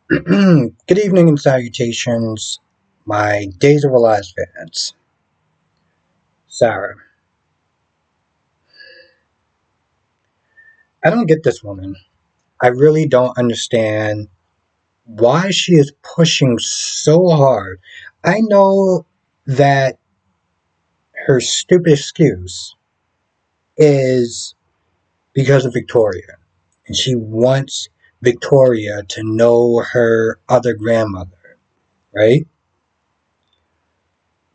Good evening and salutations, my Days of Our Lives fans. Sarah, I don't get this woman. I really don't understand why she is pushing so hard. I know that her stupid excuse is because of Victoria, and she wants Victoria to know her other grandmother, right?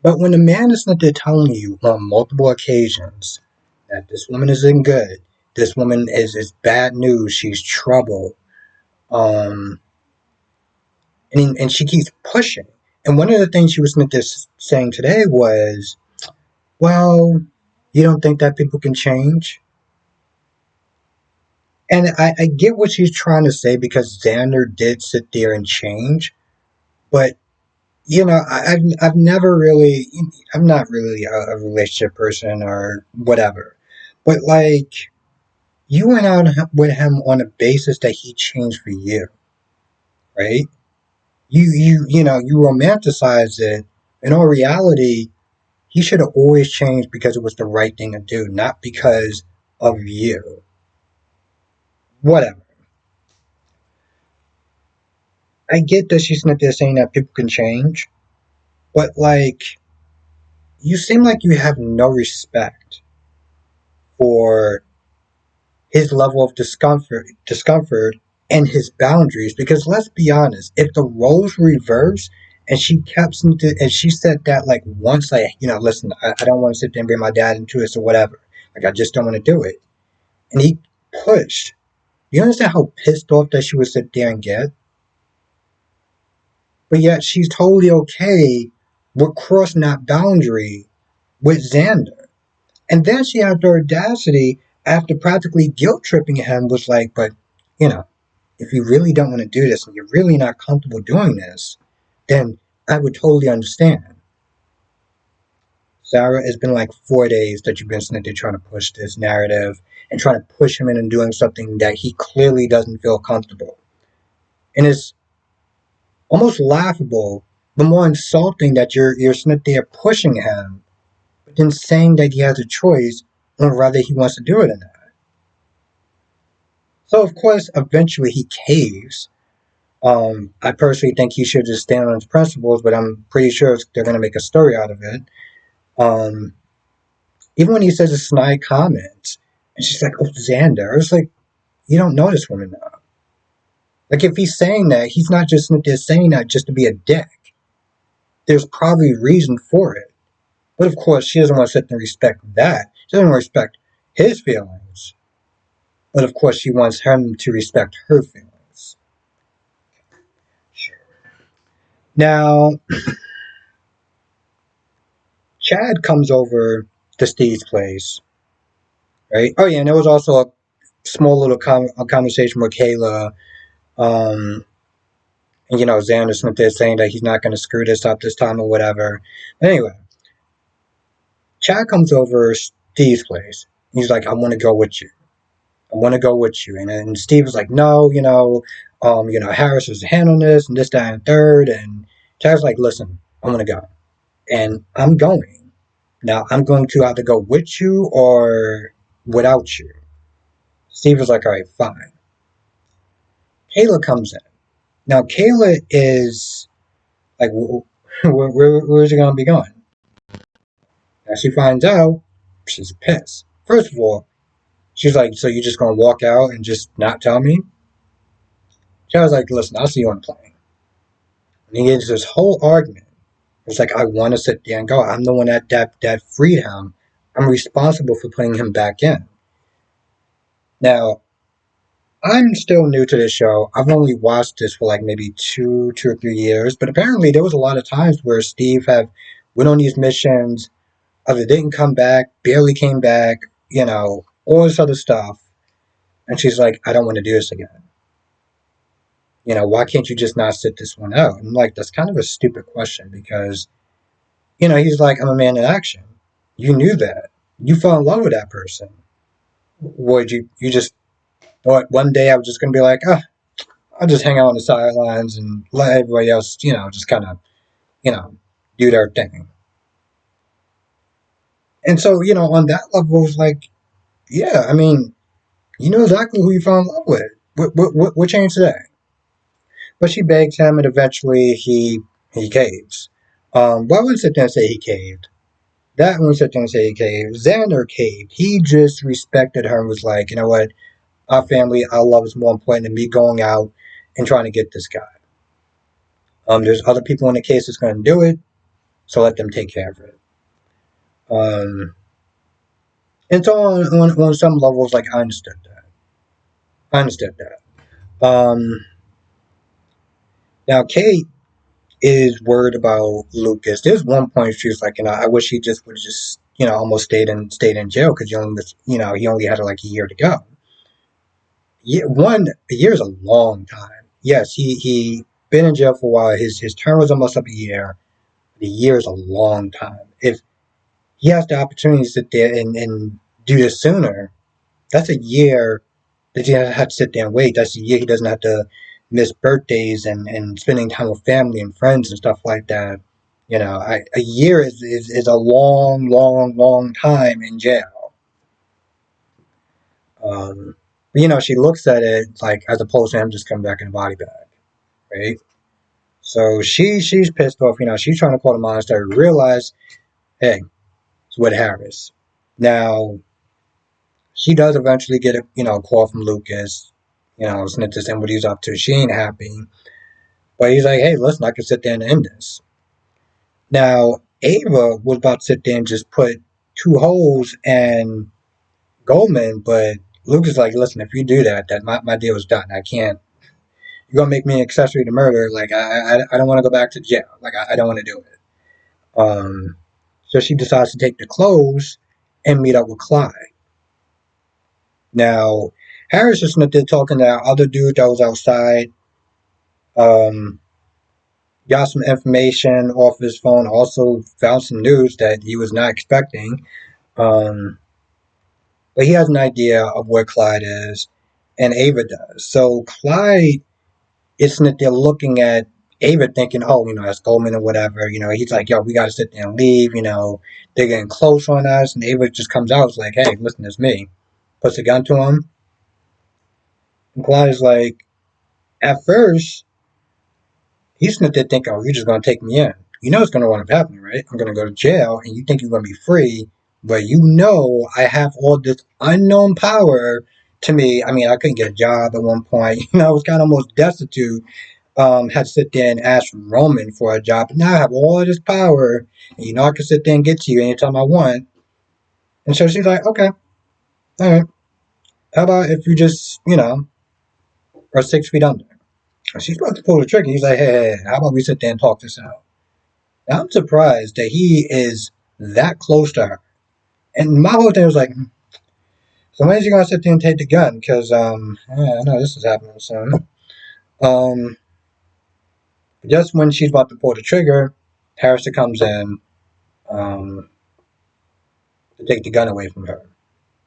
But when a man is not there telling you on multiple occasions that this woman isn't good, this woman is bad news, she's trouble, um, and she keeps pushing. And one of the things she was saying today was, well, you don't think that people can change? And I get what she's trying to say because Xander did sit there and change, but I've never really, I'm not really a relationship person or whatever, but like, you went out with him on a basis that he changed for you, right? You romanticize it. In all reality, he should have always changed because it was the right thing to do, not because of you. Whatever. I get that she's not there saying that people can change, but like, you seem like you have no respect for his level of discomfort and his boundaries. Because let's be honest, if the roles were reversed and she said that like once, like, listen, I don't want to sit there and bring my dad into this or whatever. Like, I just don't want to do it. And he pushed. You understand how pissed off that she would sit there and get? But yet she's totally okay with crossing that boundary with Xander. And then she had the audacity, after practically guilt tripping him, was like, but, you know, if you really don't want to do this and you're really not comfortable doing this, then I would totally understand. Sarah, it's been like 4 days that you've been sitting there trying to push this narrative and trying to push him into doing something that he clearly doesn't feel comfortable. And it's almost laughable, the more insulting that you're sitting there pushing him, but then saying that he has a choice on whether he wants to do it or not. So of course, eventually he caves. I personally think he should just stand on his principles, but I'm pretty sure they're going to make a story out of it. Um, Even when he says a snide comment, and she's like, "Oh, Xander," it's like, you don't know this woman now. Like, if he's saying that, he's not just saying that just to be a dick. There's probably a reason for it. But of course, she doesn't want to sit there and respect that. She doesn't respect his feelings. But of course, she wants him to respect her feelings. Sure. Now, Chad comes over to Steve's place, right? Oh yeah, and there was also a small little a conversation with Kayla. Um, and Xander Smith is saying that he's not going to screw this up this time or whatever. But anyway, Chad comes over Steve's place. He's like, "I want to go with you. I want to go with you." And Steve was like, "No, Harris is handling this and this, that, and third." And Chad's like, "Listen, I want to go, and I'm going. Now I'm going to either go with you or without you." Steve was like, "All right, fine." Kayla comes in. Now Kayla is like, where's he gonna be going? Now she finds out, she's pissed. First of all, she's like, "So you just gonna walk out and just not tell me?" She was like, "Listen, I'll see you on the plane." And he gets this whole argument. It's like, I want to sit there and go. I'm the one that freed him. I'm responsible for putting him back in. Now, I'm still new to this show. I've only watched this for like maybe 2 or 3 years, but apparently there was a lot of times where Steve have went on these missions, either didn't come back, barely came back, all this other stuff. And she's like, "I don't want to do this again. Why can't you just not sit this one out?" I'm like, that's kind of a stupid question because, he's like, "I'm a man in action." You knew that. You fell in love with that person. Would you just thought one day I was just going to be like, "Ah, I'll just hang out on the sidelines and let everybody else, just kind of, do their thing. And so, on that level, it's like, yeah, I mean, you know exactly who you fell in love with. What changed today? But she begs him, and eventually he caves. Well, I wouldn't sit there and say he caved. That one sit there and say he caved. Xander caved. He just respected her and was like, you know what? Our family, our love is more important than me going out and trying to get this guy. There's other people in the case that's going to do it, so let them take care of it. Um, and so on some levels, like I understood that. I understood that. Now Kate is worried about Lucas. There's one point she was like, I wish he just would have just, almost stayed in jail because he only had like a year to go. Yeah, a year is a long time. Yes, he been in jail for a while. His term was almost up a year. A year is a long time. If he has the opportunity to sit there and do this sooner, that's a year that he doesn't have to sit there and wait. That's a year he doesn't have to miss birthdays and spending time with family and friends and stuff like that. A year is a long, long, long time in jail. Um, she looks at it like as opposed to him just coming back in a body bag, right? So she's pissed off. She's trying to call the monastery, realize, hey, it's with Harris. Now she does eventually get a call from Lucas, snitches and what he's up to. She ain't happy. But he's like, hey, listen, I can sit there and end this. Now, Ava was about to sit there and just put two holes in Goldman, but Lucas is like, listen, if you do that, my deal is done. I can't. You're gonna make me an accessory to murder. Like, I don't want to go back to jail. Like, I don't want to do it. Um, so she decides to take the clothes and meet up with Clyde. Now, Harris is there talking to that other dude that was outside. Um, got some information off his phone. Also found some news that he was not expecting. Um, but he has an idea of where Clyde is, and Ava does. So Clyde isn't that they're looking at Ava thinking, oh, that's Goldman or whatever. He's like, yo, we got to sit there and leave. They're getting close on us. And Ava just comes out. It's like, hey, listen, it's me. Puts a gun to him. And Clyde is like, at first, he's not there thinking, oh, you're just going to take me in. It's going to wind up happening, right? I'm going to go to jail, and you think you're going to be free, but I have all this unknown power to me. I mean, I couldn't get a job at one point. I was kind of almost destitute. Had to sit there and ask Roman for a job, but now I have all this power, and I can sit there and get to you anytime I want. And so she's like, okay, all right. How about if you just, are 6 feet under? And she's about to pull the trigger. He's like, hey, how about we sit there and talk this out? I'm surprised that he is that close to her. And my whole thing was like, so when is he gonna sit there and take the gun? Because I know this is happening soon. Um, just when she's about to pull the trigger, Harrison comes in um, to take the gun away from her.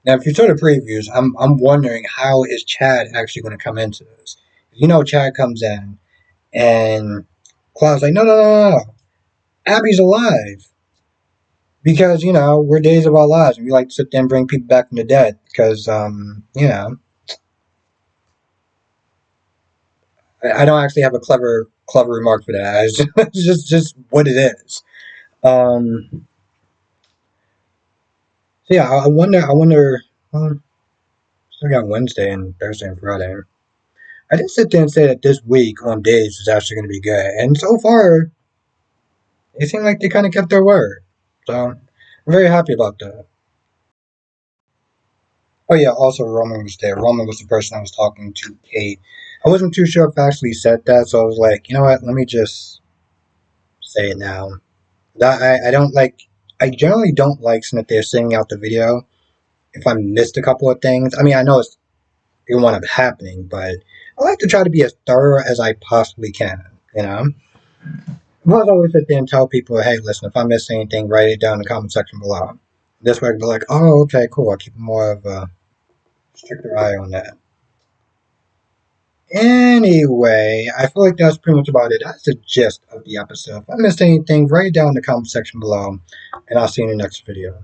Now, if you saw the previews, I'm wondering how is Chad actually going to come into this? Chad comes in and Cloud's like, no, no, no, no, Abby's alive. Because we're days of our lives, and we like to sit there and bring people back from the dead. Because I don't actually have a clever remark for that. It's just what it is. So yeah, I wonder. Still got Wednesday and Thursday and Friday. I didn't sit there and say that this week on days is actually going to be good, and so far it seemed like they kind of kept their word. So I'm very happy about that. Oh yeah, also Roman was there. Roman was the person I was talking to, Kate. I wasn't too sure if I actually said that, so I was like, you know what, let me just say it now. I don't like. I generally don't like that they're sending out the video if I missed a couple of things. I mean, I know it won't up happening, but I like to try to be as thorough as I possibly can. You know, I always sit there and tell people, hey, listen, if I miss anything, write it down in the comment section below. This way, they're like, oh, okay, cool. I'll keep more of a stricter eye on that. Anyway, I feel like that's pretty much about it. That's the gist of the episode. If I missed anything, write it down in the comment section below, and I'll see you in the next video.